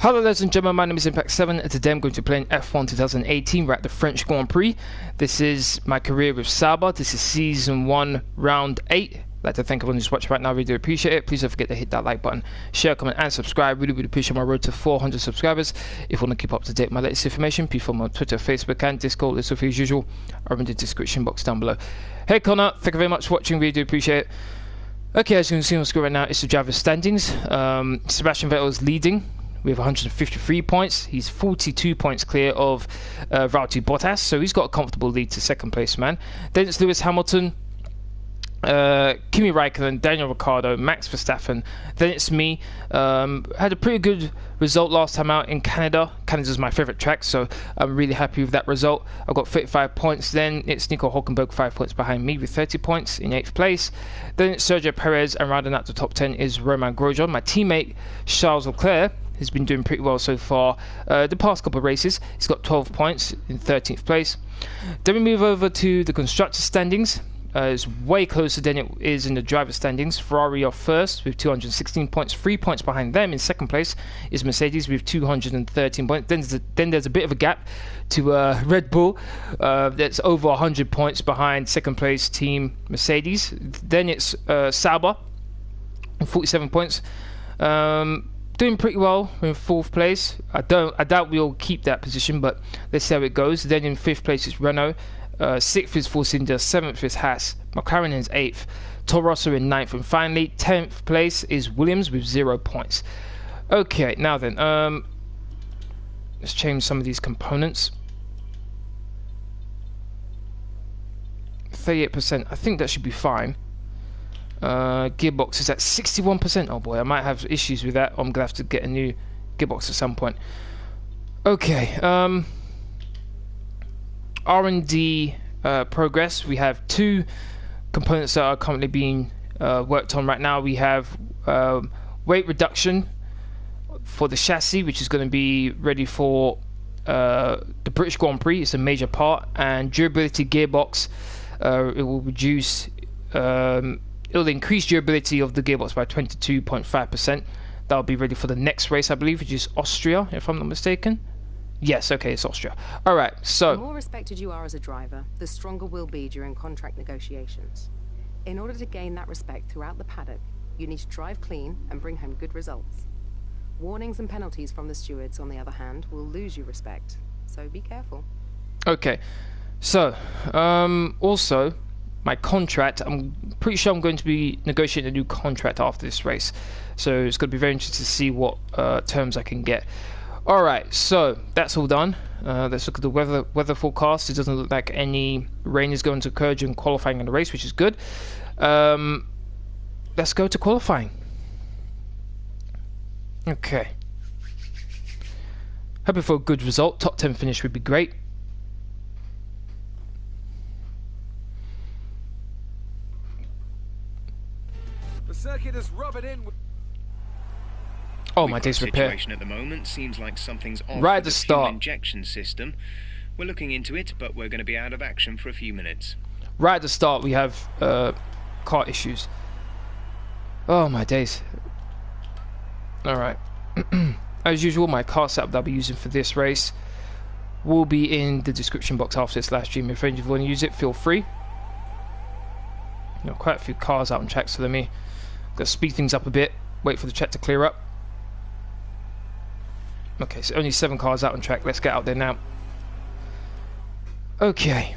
Hello ladies and gentlemen, my name is Impact7 and today I'm going to be playing F1 2018. We're at the French Grand Prix. This is my career with Sauber. This is Season 1, Round 8. I'd like to thank everyone who's watching right now. I really do appreciate it. Please don't forget to hit that like button, share, comment and subscribe. Really appreciate my road to 400 subscribers. If you want to keep up to date with my latest information, please follow me on Twitter, Facebook and Discord. This will be as usual or in the description box down below. Hey Connor, thank you very much for watching. Really do appreciate it. Okay, as you can see on the screen right now, it's the driver's standings. Sebastian Vettel is leading with 153 points. He's 42 points clear of Valtteri Bottas, so he's got a comfortable lead to second place, man. Then it's Lewis Hamilton, Kimi Raikkonen, Daniel Ricciardo, Max Verstappen. Then it's me. Had a pretty good result last time out in Canada. Canada's my favourite track, so I'm really happy with that result. I've got 35 points. Then it's Nico Hülkenberg 5 points behind me with 30 points in 8th place. Then it's Sergio Perez, and rounding out the top 10 is Romain Grosjean. My teammate Charles Leclerc has been doing pretty well so far the past couple of races. He's got 12 points in 13th place. Then we move over to the constructor standings. It's way closer than it is in the driver standings. Ferrari are first with 216 points. 3 points behind them in second place is Mercedes with 213 points. Then there's a bit of a gap to Red Bull. That's over 100 points behind second place team Mercedes. Then it's Sauber with 47 points. Doing pretty well in 4th place. I doubt we'll keep that position, but let's see how it goes. Then in 5th place is Renault. 6th is Force India, 7th is Haas, McLaren is 8th, Toro Rosso in 9th, and finally 10th place is Williams with 0 points. Okay, now then, let's change some of these components. 38%, I think that should be fine. Gearbox is at 61%. Oh boy, I might have issues with that. I'm gonna have to get a new gearbox at some point. Okay, R&D progress. We have 2 components that are currently being worked on right now. We have weight reduction for the chassis, which is going to be ready for the British Grand Prix. It's a major part. And durability gearbox, it will reduce, it'll increase durability of the gearbox by 22.5%. That'll be ready for the next race, I believe, which is Austria, if I'm not mistaken. Yes, okay, it's Austria. Alright, so the more respected you are as a driver, the stronger we'll be during contract negotiations. In order to gain that respect throughout the paddock, you need to drive clean and bring home good results. Warnings and penalties from the stewards, on the other hand, will lose you respect, so be careful. Okay, so, also, my contract, I'm pretty sure I'm going to be negotiating a new contract after this race. So it's going to be very interesting to see what terms I can get. Alright, so that's all done. Let's look at the weather forecast. It doesn't look like any rain is going to occur during qualifying in the race, which is good. Let's go to qualifying. Okay. Hoping for a good result. Top 10 finish would be great. The circuit is rubbing in. Oh, my days repair. Situation at the moment seems like something's off right at with the the start. fuel injection system. We're looking into it, but we're going to be out of action for a few minutes. Right at the start, we have car issues. Oh my days. Alright. As usual, my car setup that I'll be using for this race will be in the description box after this live stream. If any of you want to use it, feel free. You know, quite a few cars out on track, so let me go speed things up a bit. Wait for the track to clear up. Okay, so only 7 cars out on track. Let's get out there now. Okay.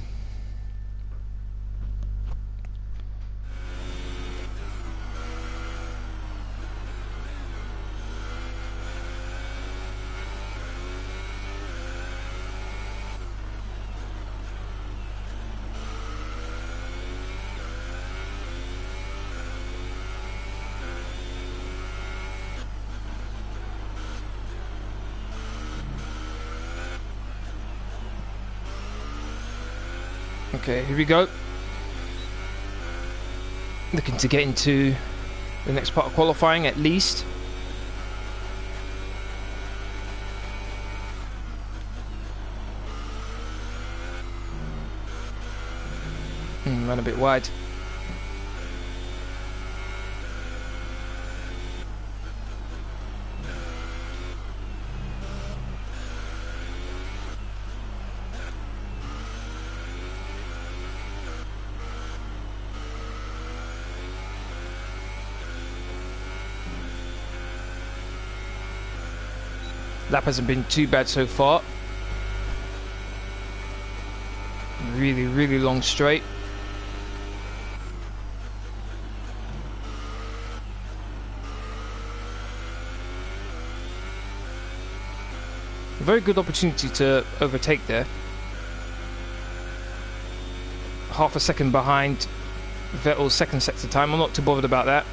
Okay, here we go. Looking to get into the next part of qualifying at least. Ran a bit wide. Lap hasn't been too bad so far. Really, really long straight. A very good opportunity to overtake there. Half a second behind Vettel's second sector time. I'm not too bothered about that.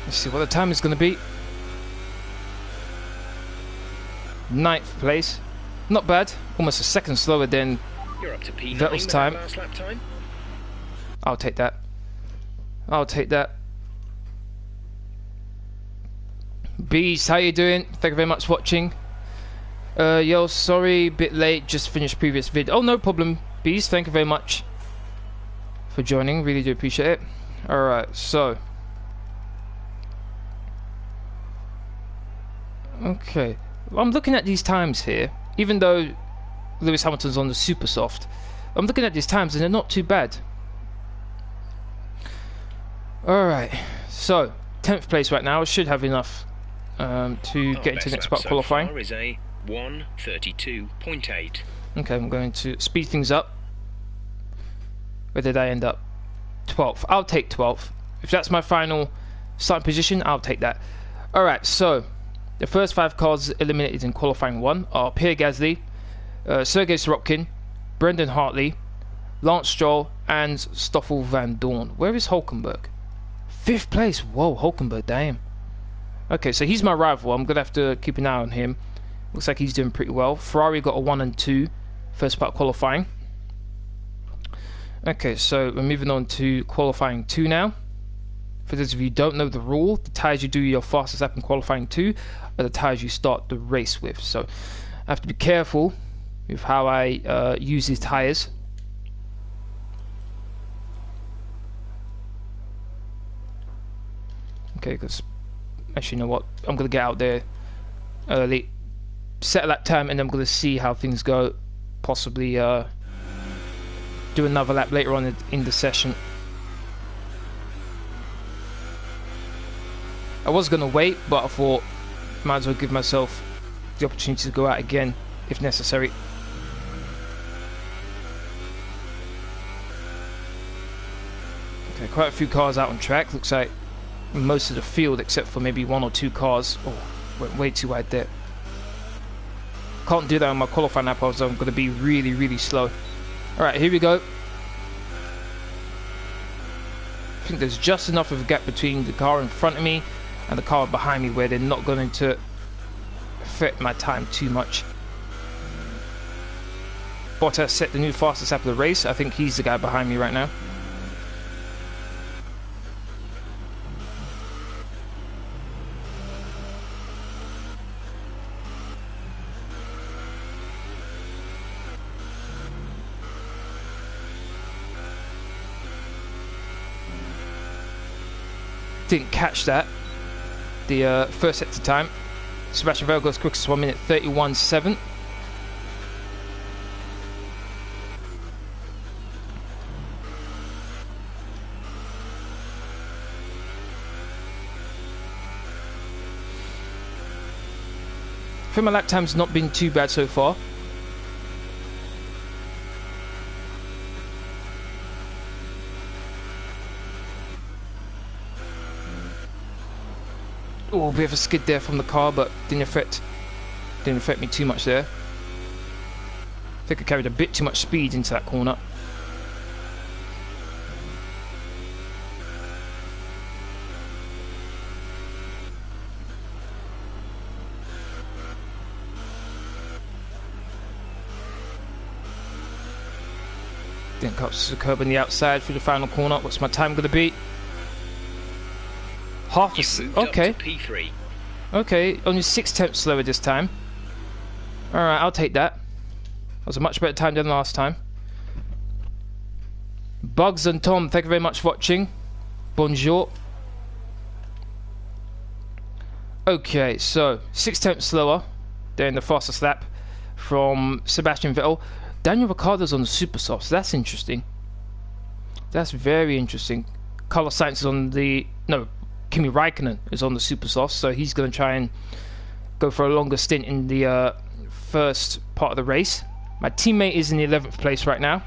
Let's see what the time is going to be. 9th place. Not bad. Almost a second slower than You're up to P9 Vettel's time. last lap time. I'll take that. I'll take that. Bees, how you doing? Thank you very much for watching. Yo, sorry, bit late. Just finished previous vid. Oh, no problem. Bees, thank you very much for joining. Really do appreciate it. Alright, so... Okay, I'm looking at these times here, even though Lewis Hamilton's on the super soft. I'm looking at these times and they're not too bad. Alright, so 10th place right now. I should have enough to get into the next part of qualifying. So far is a 1:32.8. Okay, I'm going to speed things up. Where did I end up? 12th. I'll take 12th. If that's my final starting position, I'll take that. Alright, so the first 5 cars eliminated in qualifying 1 are Pierre Gasly, Sergei Sorokin, Brendan Hartley, Lance Stroll, and Stoffel Van Dorn. Where is Hulkenberg? 5th place. Whoa, Hulkenberg, damn. Okay, so he's my rival. I'm going to have to keep an eye on him. Looks like he's doing pretty well. Ferrari got a 1 and 2 first part qualifying. Okay, so we're moving on to qualifying 2 now. For those of you who don't know the rule, the tyres you do your fastest lap in qualifying 2 are the tyres you start the race with. So I have to be careful with how I use these tyres. Okay, because actually, you know what? I'm going to get out there early, set a lap time, and I'm going to see how things go. Possibly do another lap later on in the session. I was going to wait, but I thought might as well give myself the opportunity to go out again if necessary. Okay, quite a few cars out on track. Looks like most of the field except for maybe 1 or 2 cars. Oh, went way too wide there. Can't do that on my qualifying lap, so I'm going to be really, really slow. Alright, here we go. I think there's just enough of a gap between the car in front of me and the car behind me where they're not going to affect my time too much. Bottas set the new fastest lap of the race. I think he's the guy behind me right now. Didn't catch that. The first sector time. Sebastian Vettel goes quickest 1 minute 31.7. I think my lap time's not been too bad so far. Oh, a bit of a skid there from the car, but didn't affect me too much there. I think I carried a bit too much speed into that corner. Didn't cut the curb on the outside through the final corner. What's my time going to be? Half a You've moved okay. up to P3. Okay, only 6 tenths slower this time. Alright, I'll take that. That was a much better time than last time. Bugs and Tom, thank you very much for watching. Bonjour. Okay, so 6/10 slower than the fastest lap from Sebastian Vettel. Daniel Ricciardo's on the super softs. That's interesting. That's very interesting. Carlos Sainz is on the... No, Kimi Raikkonen is on the super softs, so he's going to try and go for a longer stint in the first part of the race. My teammate is in the 11th place right now.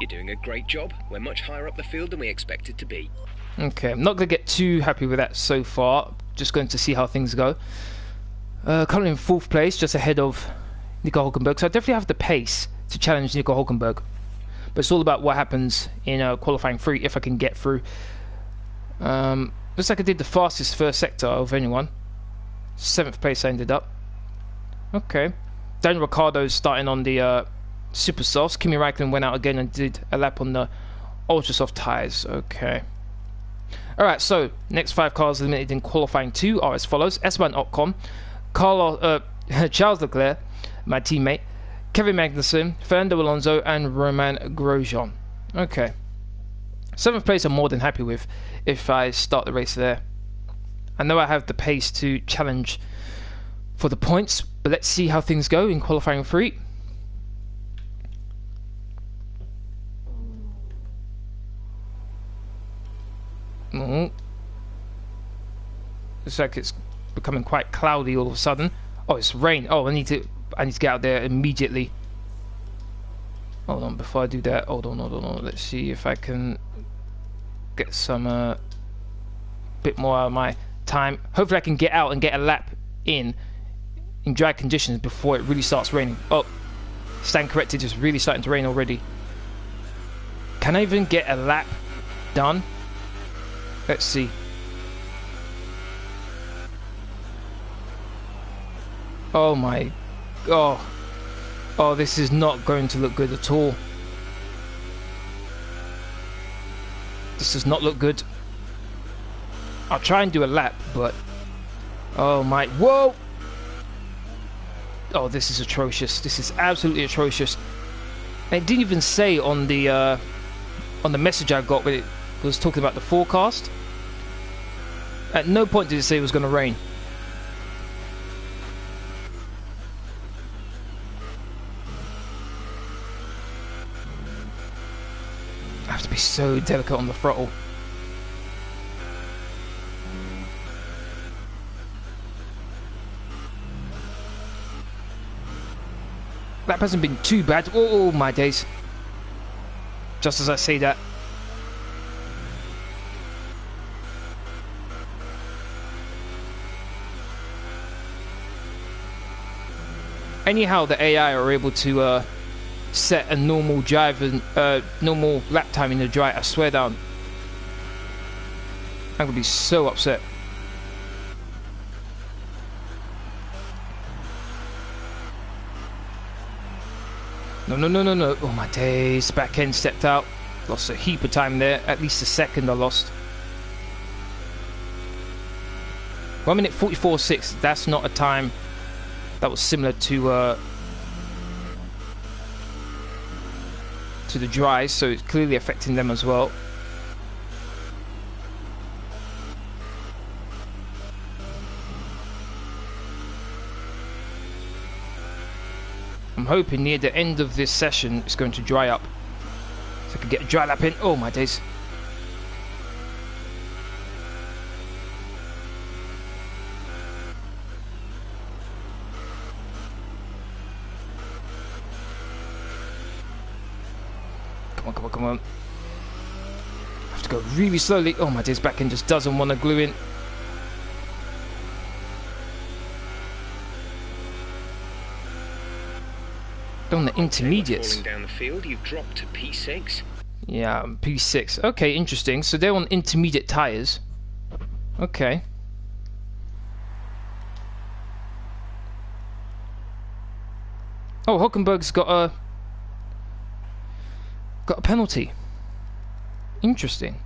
You're doing a great job. We're much higher up the field than we expected to be. Okay, I'm not going to get too happy with that so far. Just going to see how things go. Currently in 4th place, just ahead of Nico Hülkenberg. So I definitely have the pace to challenge Nico Hülkenberg. But it's all about what happens in qualifying 3 if I can get through. Looks like I did the fastest first sector of anyone. 7th place I ended up. Okay. Daniel Ricciardo's starting on the super softs. Kimi Raikkonen went out again and did a lap on the ultra soft tyres. Okay. Alright, so next 5 cars eliminated in qualifying 2 are as follows: Esteban Ocon, Charles Leclerc, my teammate, Kevin Magnussen, Fernando Alonso, and Romain Grosjean. Okay. 7th place I'm more than happy with if I start the race there. I know I have the pace to challenge for the points, but let's see how things go in qualifying 3. Looks like it's becoming quite cloudy all of a sudden. Oh, it's rain. Oh, I need to get out there immediately. Hold on, before I do that, hold on. Let's see if I can get some bit more out of my time. Hopefully I can get out and get a lap in dry conditions before it really starts raining. Oh, stand corrected, it's really starting to rain already. Can I even get a lap done? Let's see. Oh my... Oh, this is not going to look good at all. This does not look good. I'll try and do a lap, but... Oh my... Whoa! Oh, this is atrocious. This is absolutely atrocious. And it didn't even say on the message I got when it was talking about the forecast. At no point did it say it was going to rain. I have to be so delicate on the throttle. That hasn't been too bad. Oh my days. Just as I say that. Anyhow, the AI are able to set a normal drive and normal lap time in the dry. I swear down. I'm gonna be so upset. No. Oh my days. Back end stepped out. Lost a heap of time there. At least a second I lost. 1 minute 44.6. That's not a time that was similar to the dries, so it's clearly affecting them as well. I'm hoping near the end of this session it's going to dry up, so I can get a dry lap in. Oh my days. Come on. I have to go really slowly. Oh my days, back end just doesn't want to glue in. On the intermediates. Falling down the field, you've dropped to P6. Yeah, P6. Okay, interesting. So they're on intermediate tyres. Okay. Oh, Hülkenberg's got a penalty. Interesting.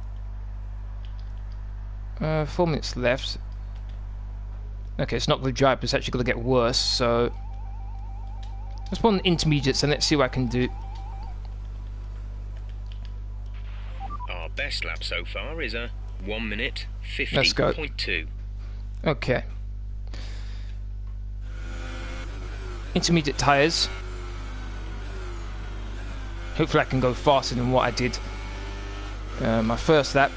4 minutes left. Okay, it's not going to dry up. It's actually going to get worse. So Let's put on intermediates and let's see what I can do. Our best lap so far is a 1 minute Let's go. 50.2. Okay. Intermediate tyres. Hopefully I can go faster than what I did my first lap.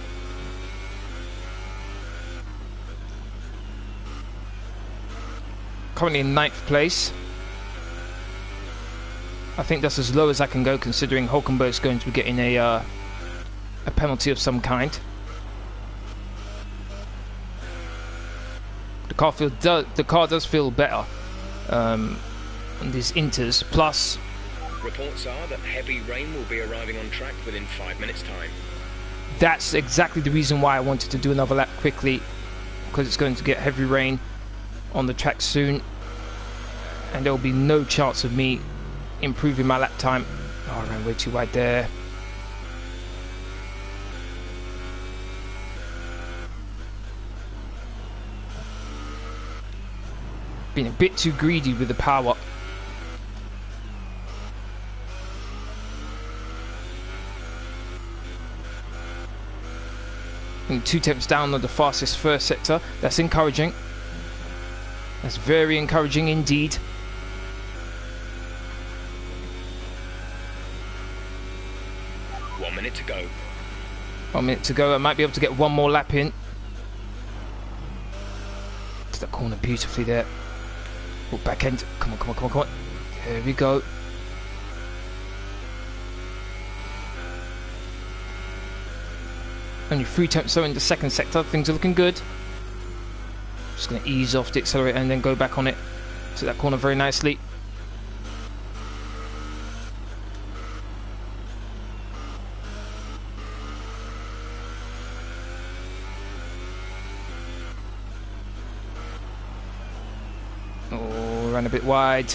Currently in 9th place. I think that's as low as I can go, considering Hulkenberg's going to be getting a penalty of some kind. The car does feel better on these inters. Plus, reports are that heavy rain will be arriving on track within 5 minutes' time. That's exactly the reason why I wanted to do another lap quickly, because it's going to get heavy rain on the track soon, and there will be no chance of me improving my lap time. Oh, I ran way too wide there. Being a bit too greedy with the power. And 2 tenths down on the fastest first sector. That's encouraging. That's very encouraging indeed. Minute to go. 1 minute to go. I might be able to get one more lap in. To that corner beautifully there. Oh, back end. Come on, come on, come on, come on. There we go. Only 3 tenths so in the second sector. Things are looking good. Just going to ease off the accelerator and then go back on it. To that corner very nicely. Oh, ran a bit wide.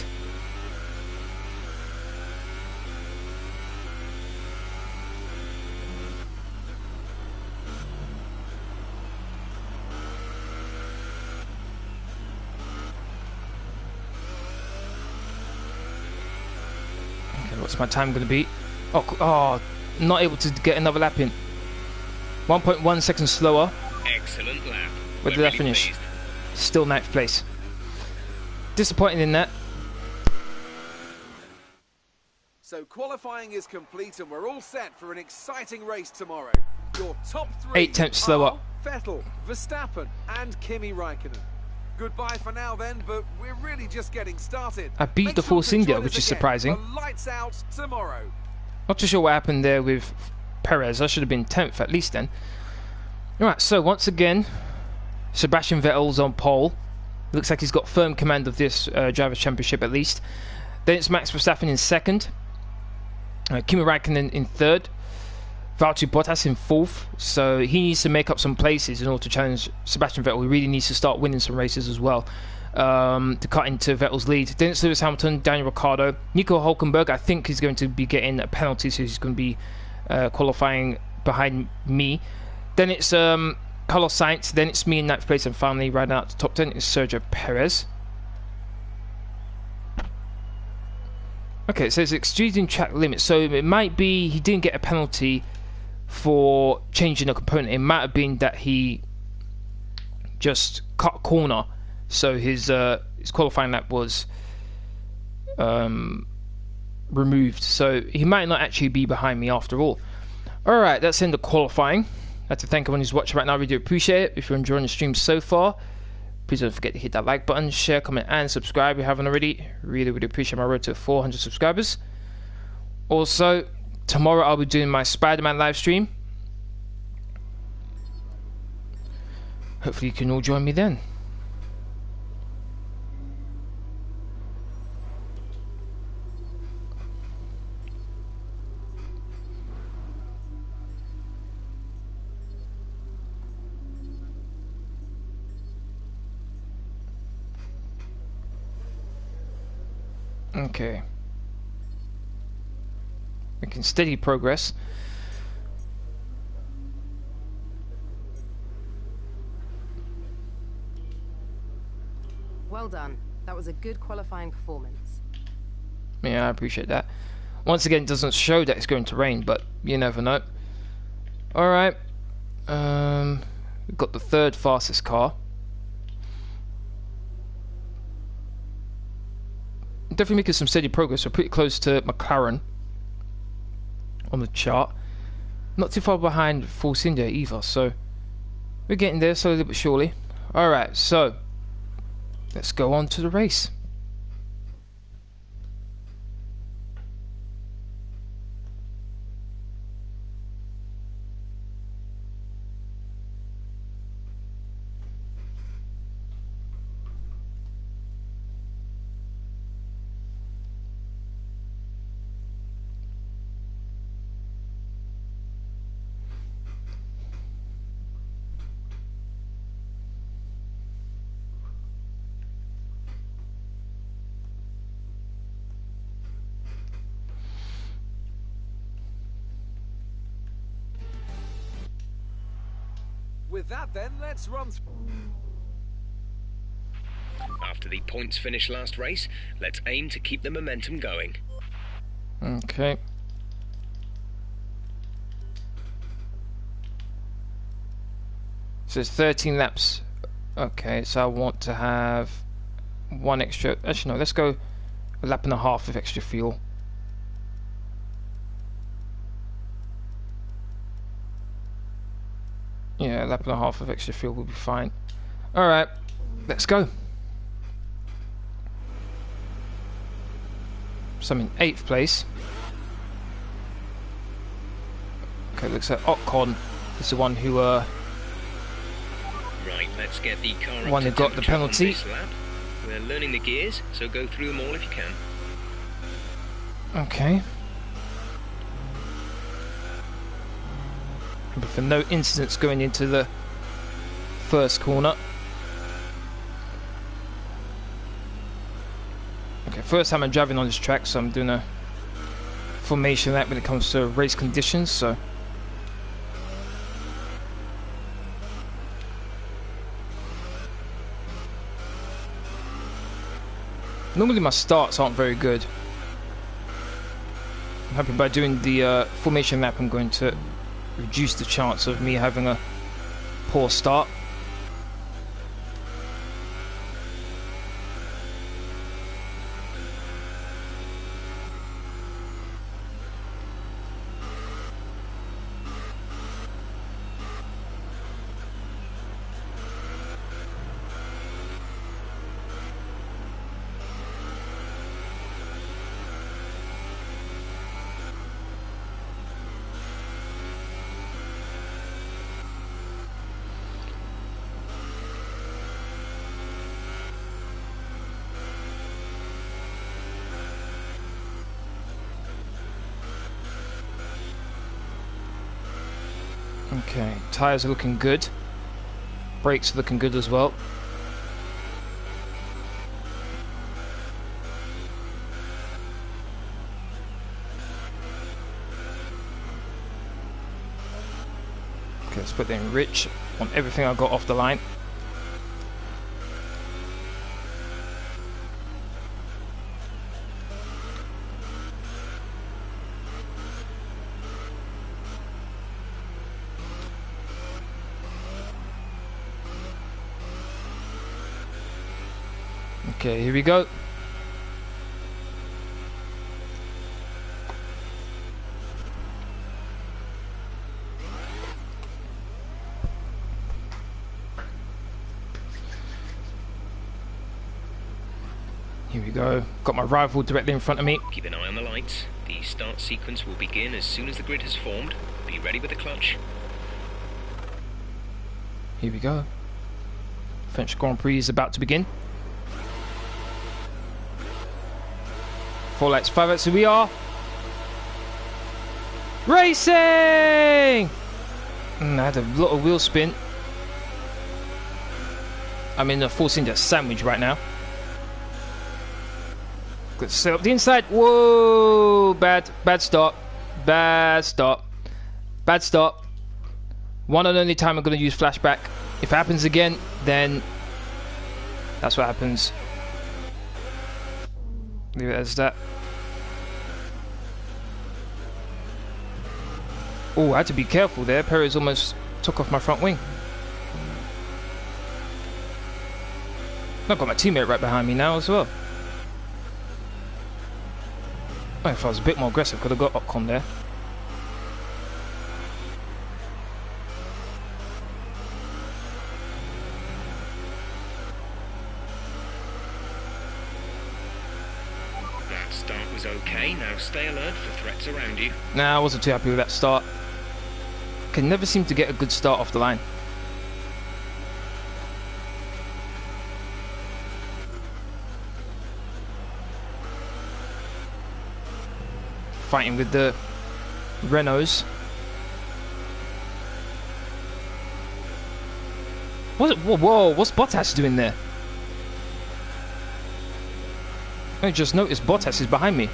What's my time going to be? Oh, not able to get another lap in. 1.1 seconds slower. Excellent lap. Where did I finish? Pleased. Still 9th place. Disappointing in that. So qualifying is complete and we're all set for an exciting race tomorrow. Your top 3 8 tenths slower. are Vettel, Verstappen and Kimi Räikkönen. Goodbye for now then, but we're really just getting started. I beat the Force India, which is surprising. Lights out tomorrow. Not too sure what happened there with Perez. I should have been 10th at least then. Alright, so once again, Sebastian Vettel's on pole. Looks like he's got firm command of this Drivers' Championship at least. Then it's Max Verstappen in 2nd. Kimi Räikkönen in 3rd. Valtteri Bottas in 4th. So he needs to make up some places in order to challenge Sebastian Vettel. He really needs to start winning some races as well to cut into Vettel's lead. Then it's Lewis Hamilton, Daniel Ricciardo. Nico Hulkenberg, I think he's going to be getting a penalty, so he's going to be qualifying behind me. Then it's Carlos Sainz. Then it's me in 9th place, and finally riding out the top 10 is Sergio Perez. Okay, so it's exceeding track limit. So it might be he didn't get a penalty for changing a component. It might have been that he just cut a corner, so his qualifying lap was removed. So he might not actually be behind me after all. Alright, that's in the qualifying. I'd like to thank everyone who's watching right now. I really do appreciate it. If you're enjoying the stream so far, please don't forget to hit that like button, share, comment and subscribe if you haven't already. Really appreciate my road to 400 subscribers. Also, tomorrow I'll be doing my Spider-Man live stream. Hopefully you can all join me then. Okay. Making steady progress. Well done. That was a good qualifying performance. Yeah, I appreciate that. Once again, it doesn't show that it's going to rain, but you never know. Alright. We've got the third fastest car. Definitely making some steady progress. We're pretty close to McLaren on the chart. Not too far behind Force India either, so we're getting there slowly but surely. Alright, so let's go on to the race. With that then, let's run After the points finish last race, let's aim to keep the momentum going. Okay. So it's 13 laps. Okay, so I want to have one extra. Actually, no, let's go a lap and a half of extra fuel. Yeah, a lap and a half of extra fuel will be fine. Alright, let's go. So I'm in 8th place. Okay, looks like Ocon is the one who Right, let's get the car one who got the penalty. We're learning the gears, so go through them all if you can. Okay. But for no incidents going into the first corner. Okay, first time I'm driving on this track, so I'm doing a formation lap when it comes to race conditions, so normally my starts aren't very good. I'm hoping by doing the formation lap I'm going to reduce the chance of me having a poor start. Okay, tyres are looking good. Brakes are looking good as well. Okay, let's put in rich on everything I got off the line. Okay, here we go. Here we go. Got my rival directly in front of me. Keep an eye on the lights. The start sequence will begin as soon as the grid has formed. Be ready with the clutch. Here we go. French Grand Prix is about to begin. 4 lights, 5 lights, here we are. Racing! I had a lot of wheel spin. I'm in a Force India sandwich right now. Let's set up the inside. Whoa! Bad stop. Bad stop. Bad stop. One and only time I'm going to use flashback. If it happens again, then that's what happens. Leave it as that. Oh, I had to be careful there. Perez almost took off my front wing. I've got my teammate right behind me now as well. Oh, if I was a bit more aggressive, could have got Ocon there. That start was okay. Now stay alert for threats around you. Nah, I wasn't too happy with that start. Can never seem to get a good start off the line. Fighting with the Renaults. Whoa, what's Bottas doing there? I just noticed Bottas is behind me.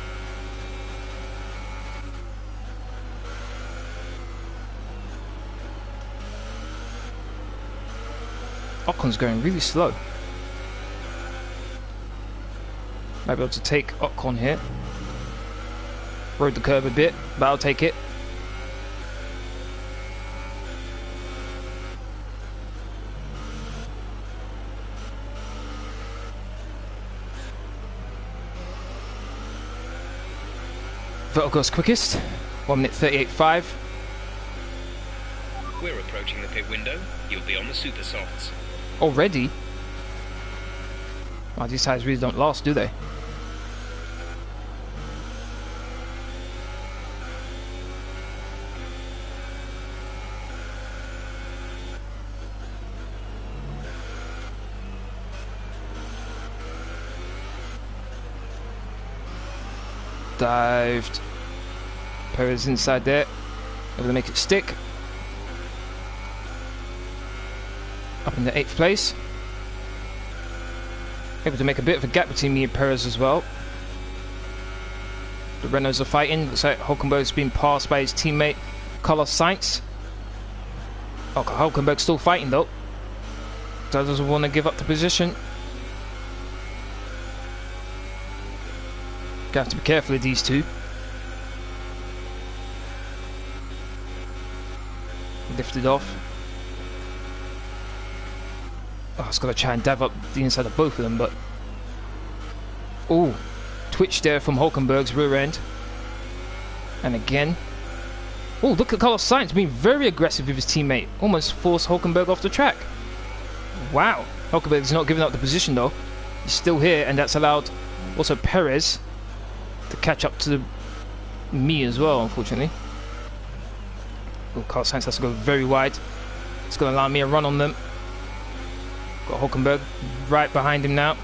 Ocon's going really slow. Might be able to take Ocon here. Rode the curb a bit, but I'll take it. Vettel goes quickest, 1 minute 38.5. We're approaching the pit window. You'll be on the super softs. Already? Oh, these tires really don't last, do they? Dived. Perez inside there. Able to make it stick. Up in the 8th place. Able to make a bit of a gap between me and Perez as well. The Renaults are fighting. Looks like Hulkenberg's been passed by his teammate Carlos Sainz. Oh, Hulkenberg's still fighting though. Doesn't want to give up the position. Gonna have to be careful of these two. Lifted off. Oh, it's got to try and dive up the inside of both of them, but... Oh, twitch there from Hulkenberg's rear end. And again. Oh, look at Carlos Sainz being very aggressive with his teammate. Almost forced Hulkenberg off the track. Wow. Hulkenberg's not giving up the position though. He's still here, and that's allowed also Perez to catch up to me as well, unfortunately. Oh, Carlos Sainz has to go very wide. It's going to allow me a run on them. Got Hulkenberg right behind him now.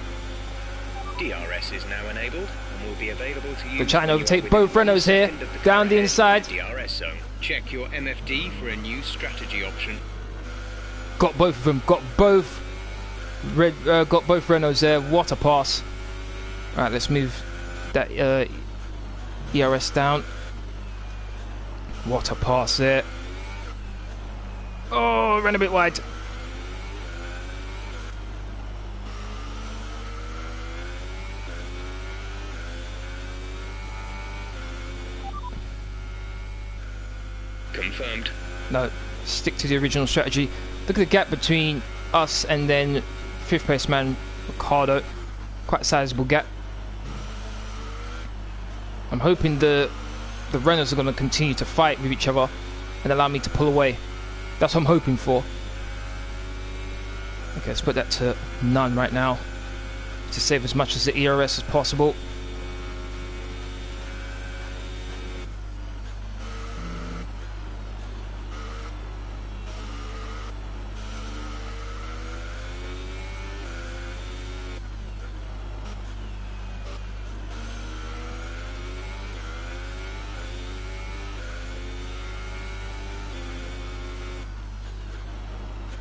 DRS is now enabled and will be available to use. They're trying to overtake both Renaults here. Down the inside. DRS zone. Check your MFD for a new strategy option. Got both of them. Got both Renaults there. What a pass. Alright, let's move that ERS down. What a pass there. Oh, ran a bit wide. Confirmed. No, stick to the original strategy. Look at the gap between us and then 5th place man Ricardo. Quite a sizable gap. I'm hoping the Renaults are going to continue to fight with each other and allow me to pull away. That's what I'm hoping for. Okay, let's put that to none right now to save as much as the ERS as possible.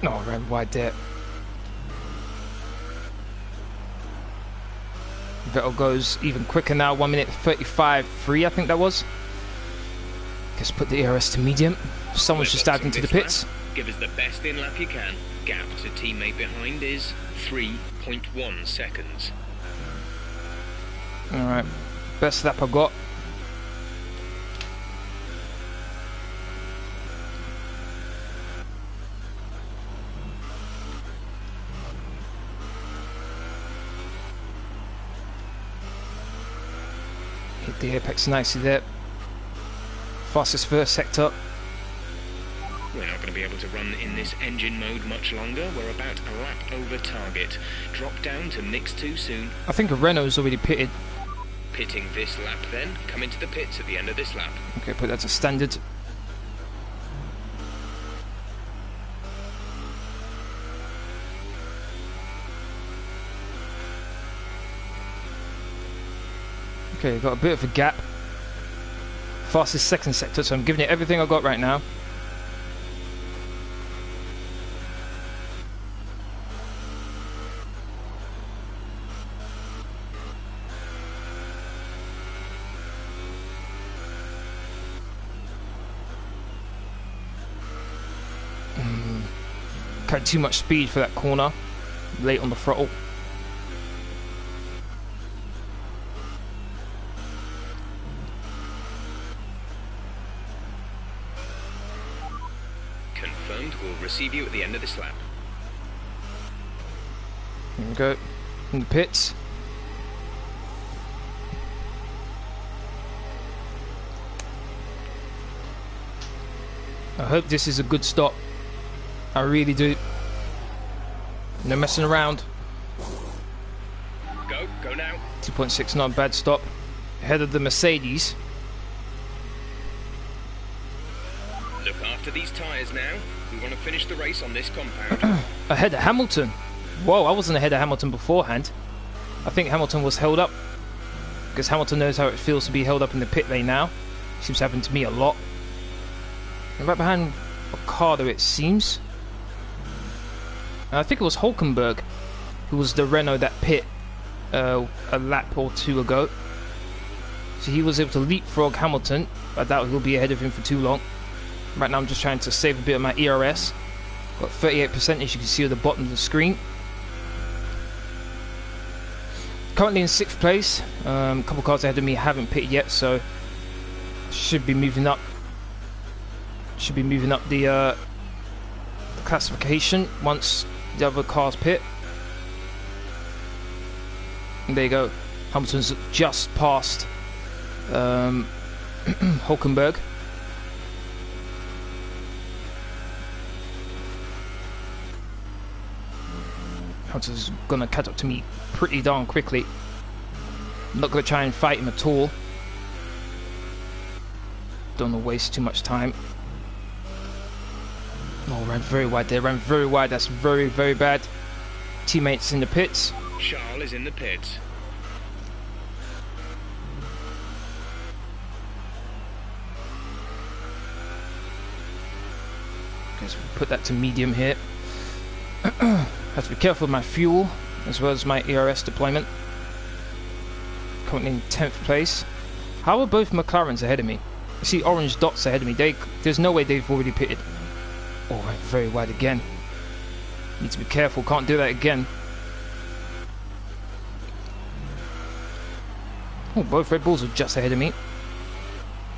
Oh, ran wide there. Vettel goes even quicker now, 1 minute 35.3, I think that was. Just put the ERS to medium. Someone's just dived into the pits. Give us the best in lap you can. Gap to teammate behind is 3.1 seconds. Alright, best lap I've got. the apex nicely there. Fastest first sector. We're not going to be able to run in this engine mode much longer. We're about a lap over target. Drop down to mix 2 soon. I think a Renault's already pitted. Pitting this lap then. Come into the pits at the end of this lap. Okay, put that to standard. Okay, got a bit of a gap. Fastest second sector, so I'm giving it everything I've got right now. Carried too much speed for that corner. Late on the throttle. Confirmed. We'll receive you at the end of this lap. Here we go. In the pits. I hope this is a good stop. I really do. No messing around. Go now. 2.6, not a bad stop. Ahead of the Mercedes. Look after these tyres now. We want to finish the race on this compound. Ahead of Hamilton. Whoa, I wasn't ahead of Hamilton beforehand. I think Hamilton was held up. Because Hamilton knows how it feels to be held up in the pit lane now. Seems to happen to me a lot. I'm right behind Ricardo, it seems. I think it was Hulkenberg who was the Renault that pit a lap or two ago. So he was able to leapfrog Hamilton. I doubt he'll be ahead of him for too long. Right now I'm just trying to save a bit of my ERS. Got 38% as you can see at the bottom of the screen. Currently in 6th place. A couple cars ahead of me haven't pitted yet, so should be moving up. Should be moving up the classification once the other cars pit. And there you go. Hamilton's just passed Hulkenberg. Hamilton's gonna catch up to me pretty darn quickly. I'm not gonna try and fight him at all. Don't want to waste too much time. Oh, ran very wide there, ran very wide. That's very, very bad. Teammates in the pits. Charles is in the pits. Okay, so we'll put that to medium here. Have to be careful with my fuel as well as my ERS deployment. Currently in 10th place. How are both McLarens ahead of me? I see orange dots ahead of me. There's no way they've already pitted. Oh, went very wide again. Need to be careful. Can't do that again. Oh, both Red Bulls are just ahead of me.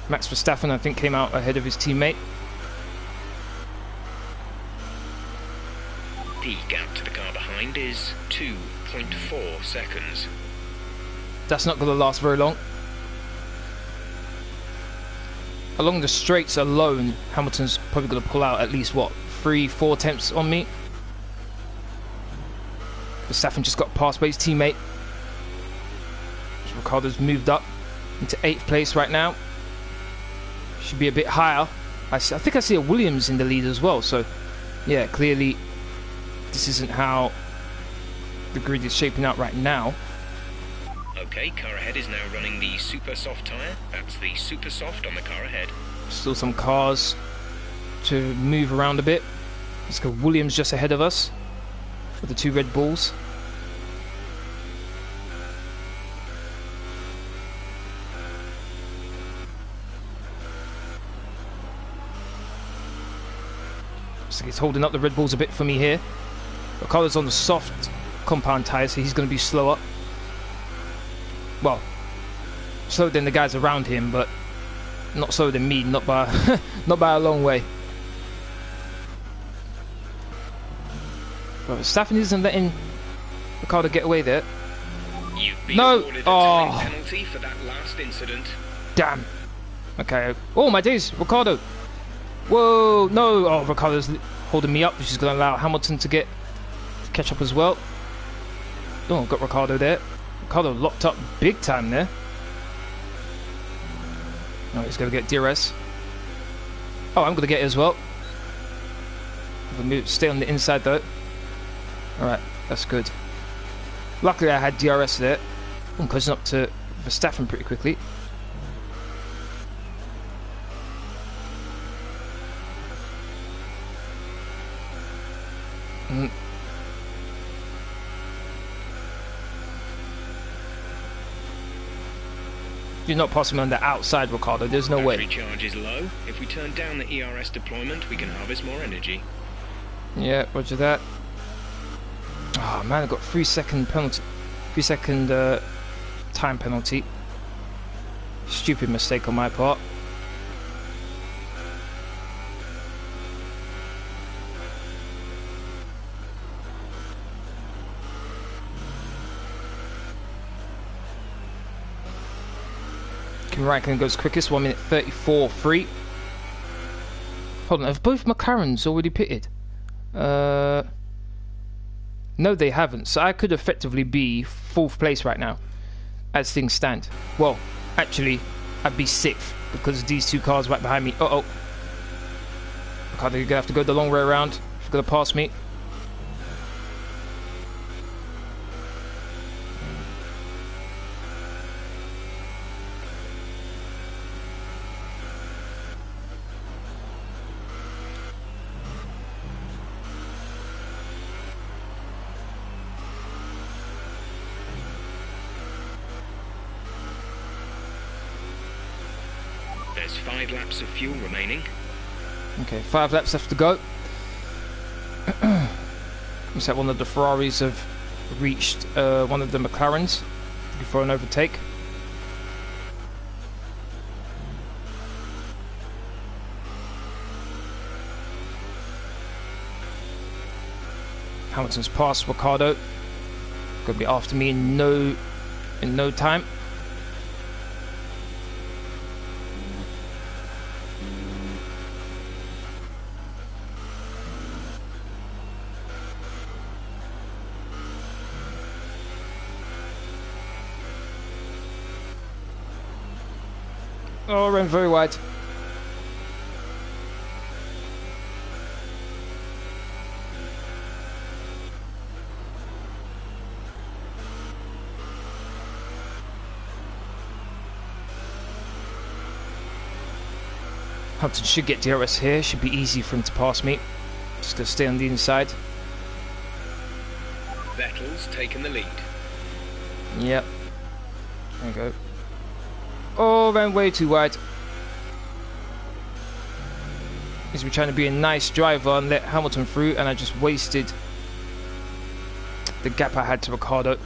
Max Verstappen, I think, came out ahead of his teammate. The gap to the car behind is 2.4 seconds. That's not going to last very long. Along the straights alone, Hamilton's probably going to pull out at least, what, 3-4 attempts on me. Verstappen just got passed by his teammate. So Ricciardo's moved up into 8th place right now. Should be a bit higher. I think I see a Williams in the lead as well. So, yeah, clearly this isn't how the grid is shaping out right now. Okay, car ahead is now running the super soft tyre. That's the super soft on the car ahead. Still some cars to move around a bit. Let's go. Williams just ahead of us with the 2 Red Bulls. So he's holding up the Red Bulls a bit for me here. Ricciardo's on the soft compound tyres, so he's going to be slower. Well, slower than the guys around him, but not slower than me, not by not by a long way. But Verstappen isn't letting Ricciardo get away there. You've been No! awarded a Oh, time penalty for that last incident. damn. Okay. Oh, my days. Ricardo. Whoa, no. Oh, Ricardo's holding me up, which is going to allow Hamilton to catch up as well. Oh, got Ricardo there. Ricardo locked up big time there. Oh, he's going to get DRS. Oh, I'm going to get it as well. Stay on the inside though. Alright, that's good. Luckily I had DRS there. I'm closing up to Verstappen pretty quickly. You're not passing me on the outside, Ricardo. There's no way. Battery charge is low. If we turn down the ERS deployment, we can harvest more energy. Yeah, roger that. Oh man, I got 3 second penalty. 3 second time penalty. Stupid mistake on my part. Raikkonen goes quickest, 1 minute 34.3. Hold on, have both McLarens already pitted? No, they haven't. So I could effectively be 4th place right now, as things stand. Well, actually, I'd be 6th because these 2 cars right behind me. Uh-oh. Ricardo, you're gonna have to go the long way around if you're gonna pass me. There's 5 laps of fuel remaining. Okay, 5 laps left to go. Looks like one of the Ferraris have reached one of the McLarens before an overtake. Hamilton's passed Ricardo. Gonna be after me in no time. Oh, ran very wide. Hamilton should get DRS here. Should be easy for him to pass me. Just gonna stay on the inside. Vettel's taken the lead. Yep. There you go. Oh, ran way too wide. He's been trying to be a nice driver and let Hamilton through, and I just wasted the gap I had to Ricardo.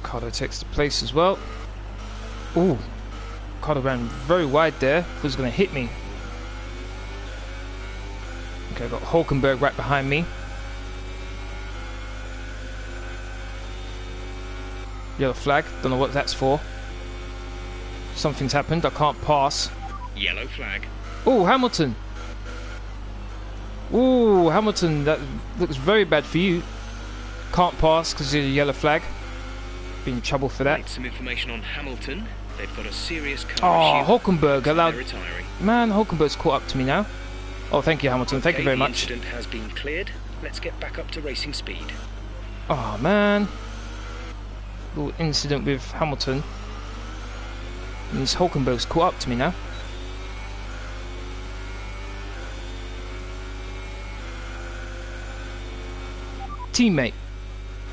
Ricardo takes the place as well. Ooh, Ricardo ran very wide there. He was going to hit me. Okay, I've got Hulkenberg right behind me. Yellow flag, don't know what that's for. Something's happened, I can't pass. Yellow flag. Ooh, Hamilton. Ooh, Hamilton, that looks very bad for you. Can't pass because of the yellow flag. Be in trouble for that. Right, some information on Hamilton. They've got a serious car issue. Hulkenberg allowed. They're retiring. Man, Hulkenberg's caught up to me now. Oh, thank you, Hamilton. Thank you very much. The incident has been cleared. Let's get back up to racing speed. Oh man, little incident with Hamilton. Means Hulkenberg's caught up to me now. Teammate.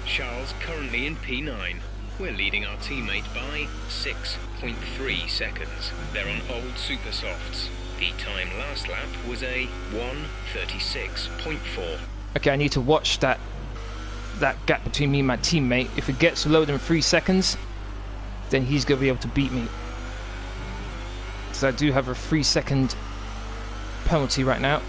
Charles currently in P9. we're leading our teammate by 6.3 seconds. They're on old super softs. The time last lap was a 1:36.4. Okay, I need to watch that gap between me and my teammate. If it gets lower than 3 seconds, then he's going to be able to beat me. So I do have a 3-second penalty right now.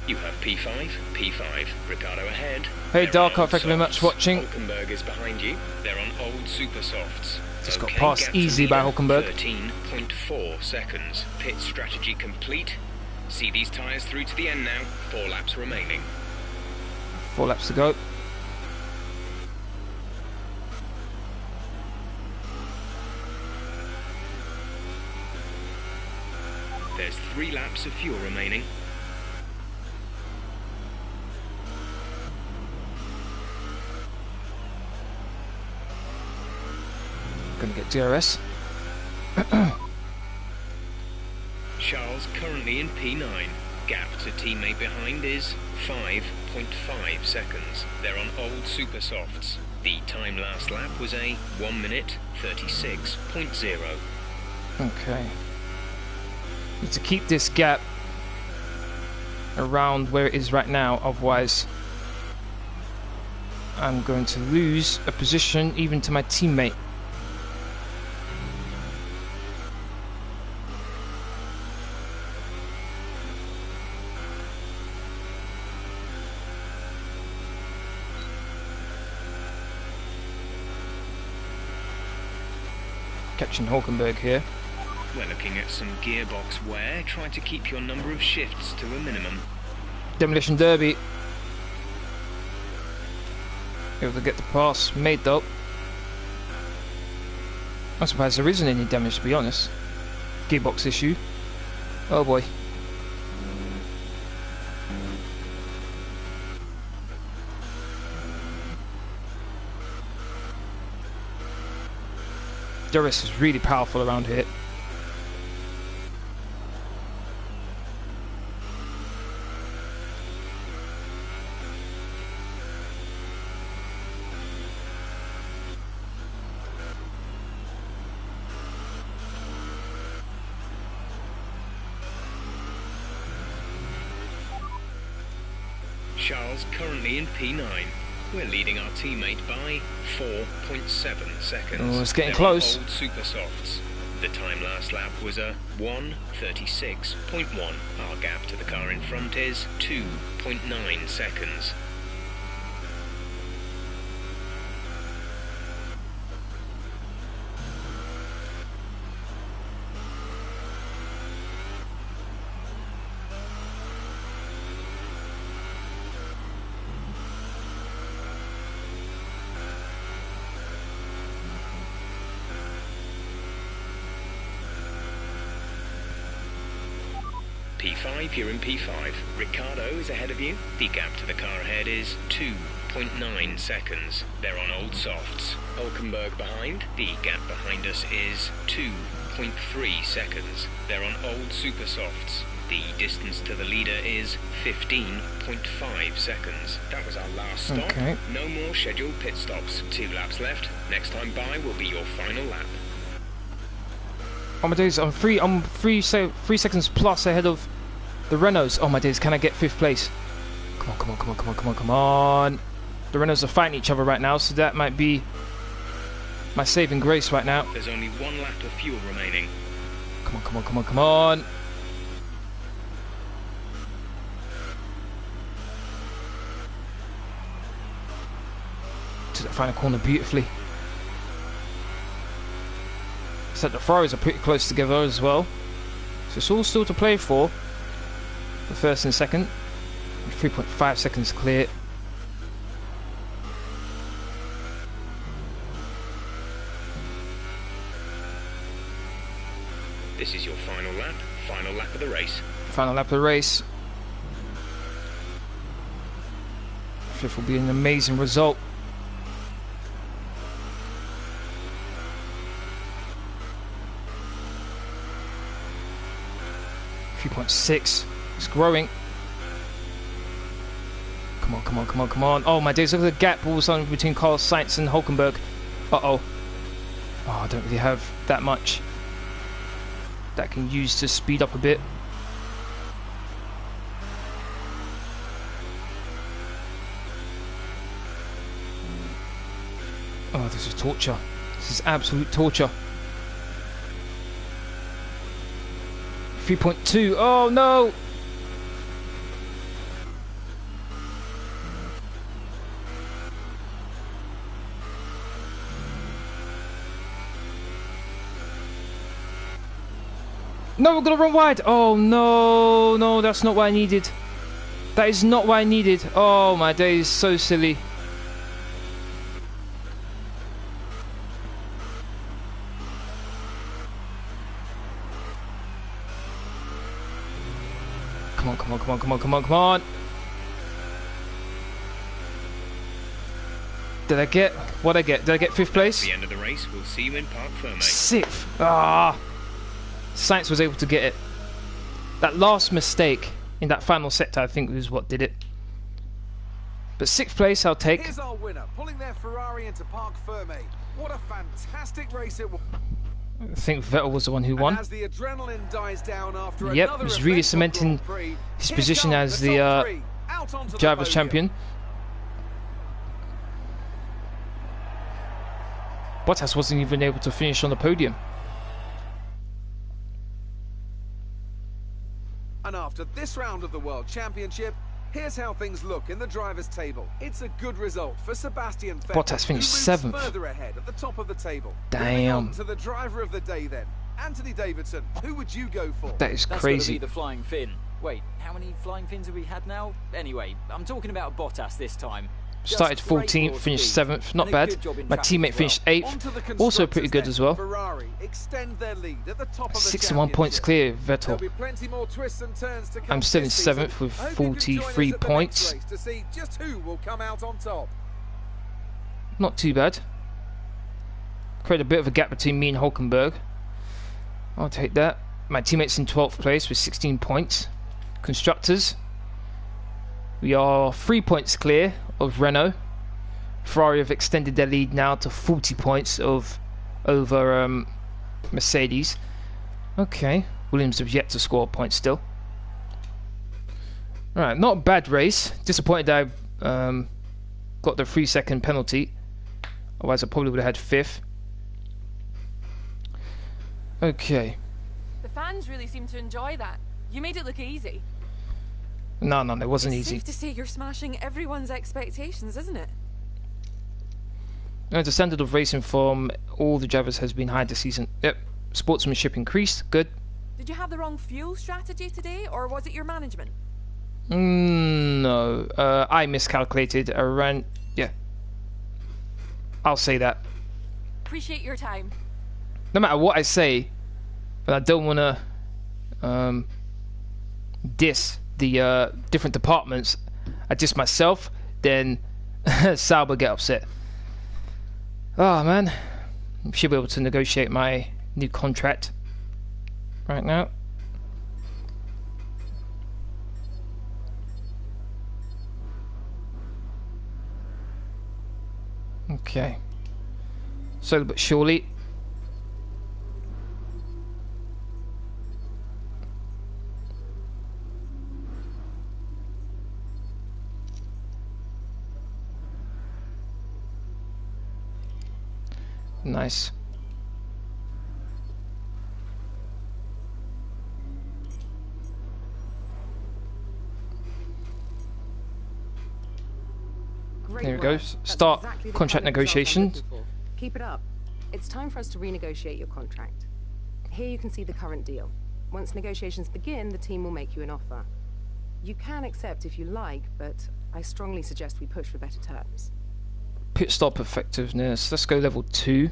You have P5, Ricardo ahead. Hey They're Darko, on thank you very much for softs. watching. Hulkenberg is behind you. They're on old super softs. Just got Okay, passed gap to easy by leader, Hulkenberg. 13.4 seconds. Pit strategy complete. See these tyres through to the end now. 4 laps remaining. 4 laps to go. There's 3 laps of fuel remaining. Gonna get DRS. Charles currently in P9. Gap to teammate behind is 5.5 seconds. They're on old super softs. The time last lap was a 1:36.0. Okay. Need to keep this gap around where it is right now, otherwise I'm going to lose a position even to my teammate. Catching Hulkenberg here. We're looking at some gearbox wear. Try to keep your number of shifts to a minimum. Demolition Derby. Able to get the pass made though. I'm surprised there isn't any damage, to be honest. Gearbox issue. Oh boy. DRS is really powerful around here. Charles currently in P9. We're leading our teammate by 4.7 seconds. Oh, it's getting They're close. on old super softs. The time last lap was a 1:36.1. Our gap to the car in front is 2.9 seconds. P5, you're in P5. Ricardo is ahead of you. The gap to the car ahead is 2.9 seconds. They're on old softs. Hulkenberg behind. The gap behind us is 2.3 seconds. They're on old super softs. The distance to the leader is 15.5 seconds. That was our last stop. Okay. No more scheduled pit stops. 2 laps left. Next time by will be your final lap. Oh my days, I'm 3 seconds plus ahead of the Renaults. Oh my days, can I get 5th place? Come on, come on, come on, come on, come on, come on. The Renaults are fighting each other right now, so that might be my saving grace right now. There's only 1 lap of fuel remaining. Come on, come on, come on, come on. To the final corner beautifully. So the Ferraris are pretty close together as well. So it's all still to play for. The first and second. 3.5 seconds clear. This This is your final lap of the race. Final lap of the race. Fifth will be an amazing result. 3.6. It's growing. Come on, come on, come on, come on. Oh my days, look at the gap all of a sudden between Carlos Sainz and Hulkenberg. Uh-oh. Oh, I don't really have that much that I can use to speed up a bit. Oh, this is torture. This is absolute torture. 3.2. Oh no! No, we're gonna run wide. Oh no, no, that's not what I needed. That is not what I needed. Oh my days, so silly. Come on, come on, come on, come on, come on, come on. Did I get what I get? Did I get 5th place? At the end of the race, we'll see you in Parc Fermé. 6th. Ah. Sainz was able to get it. That last mistake in that final sector, I think, was what did it. But 6th place, I'll take. Here's our winner, pulling their Ferrari into Parc Fermé. What a fantastic race it was. I think Vettel was the one who won. As the adrenaline dies down after Yep, he's really cementing his position as the Drivers' Champion. Bottas wasn't even able to finish on the podium. And after this round of the World Championship, here's how things look in the drivers' table. It's a good result for Sebastian Vettel. Bottas finished 7th. Further ahead at the top of the table. Damn. On to the driver of the day then, Anthony Davidson. Who would you go for? That is That's crazy. Gotta be the flying fin. Wait, how many flying fins have we had now? Anyway, I'm talking about Bottas this time. Started 14th, finished 7th, not bad. My teammate finished 8th, also pretty good as well. Ferrari extend their lead at the top of the 61 points clear, Vettel. There'll be plenty more twists and turns to come I'm still in this season. 7th with I hope you can join us 43 at the points. next race to see just who will come out on top. Not too bad. Create a bit of a gap between me and Hulkenberg. I'll take that. My teammate's in 12th place with 16 points. Constructors. We are 3 points clear of Renault. Ferrari have extended their lead now to 40 points over Mercedes. Okay, Williams have yet to score a point still. Alright, not a bad race. Disappointed that I got the 3-second penalty. Otherwise I probably would have had 5th. Okay. The fans really seem to enjoy that. You made it look easy. No, it wasn't It's easy. safe to say you're smashing everyone's expectations, isn't it? No, the standard of racing from all the drivers has been high this season. Yep, sportsmanship increased. Good. Did you have the wrong fuel strategy today, or was it your management? No, I miscalculated. I ran. Yeah, I'll say that. Appreciate your time. No matter what I say, but I don't want to diss the different departments. I diss myself, then Sauber get upset. Oh man, should be able to negotiate my new contract right now. Okay, slowly but surely. Nice. Great There we work. go. That's Start exactly the contract kind of result I'm negotiations. looking for. Keep it up. It's time for us to renegotiate your contract. Here you can see the current deal. Once negotiations begin, the team will make you an offer. You can accept if you like, but I strongly suggest we push for better terms. Pit stop effectiveness. Let's go level 2.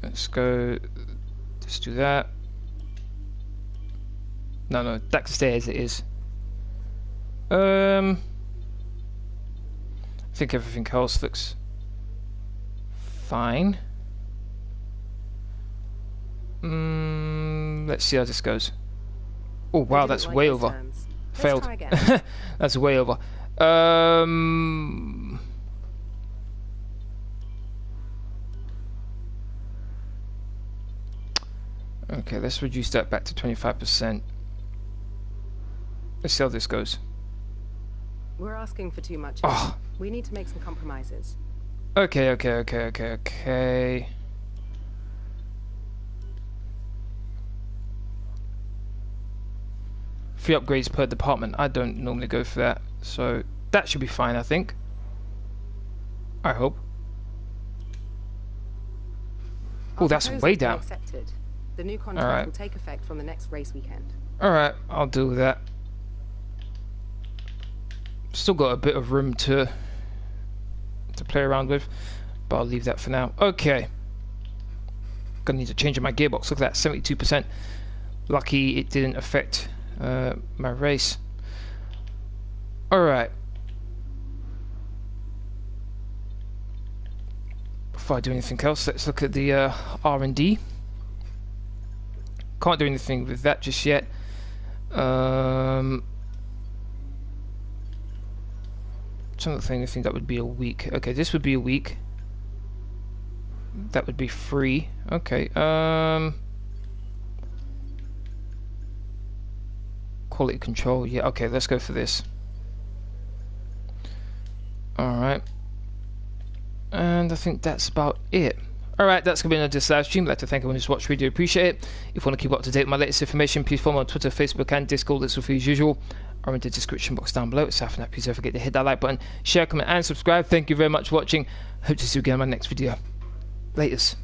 Let's go Let's do that. No, that can stay as it is. I think everything else looks fine. Let's see how this goes. Oh wow, that's way over. Failed. That's way over. Okay, let's reduce that back to 25%. Let's see how this goes. We're asking for too much. Oh. We need to make some compromises. Okay. Free upgrades per department. I don't normally go for that, so that should be fine, I think. I hope. Oh, that's way down. Accepted. The new contract Alright. will take effect from the next race weekend. Alright, I'll deal with that. Still got a bit of room to play around with, but I'll leave that for now. Okay. Gonna need to change my gearbox. Look at that, 72%. Lucky it didn't affect my race. Alright. Before I do anything else, let's look at the R&D. Can't do anything with that just yet. Trying to think anything that would be a week. Okay, this would be a week. That would be free. Okay. Quality control. Yeah. Okay, let's go for this. All right. And I think that's about it. Alright, that's going to be another live stream. I'd like to thank everyone who's watched. Really do appreciate it. If you want to keep up to date with my latest information, please follow me on Twitter, Facebook and Discord. That's with you as usual, or in the description box down below. Aside from that, please don't forget to hit that like button, share, comment and subscribe. Thank you very much for watching. Hope to see you again in my next video. Laters.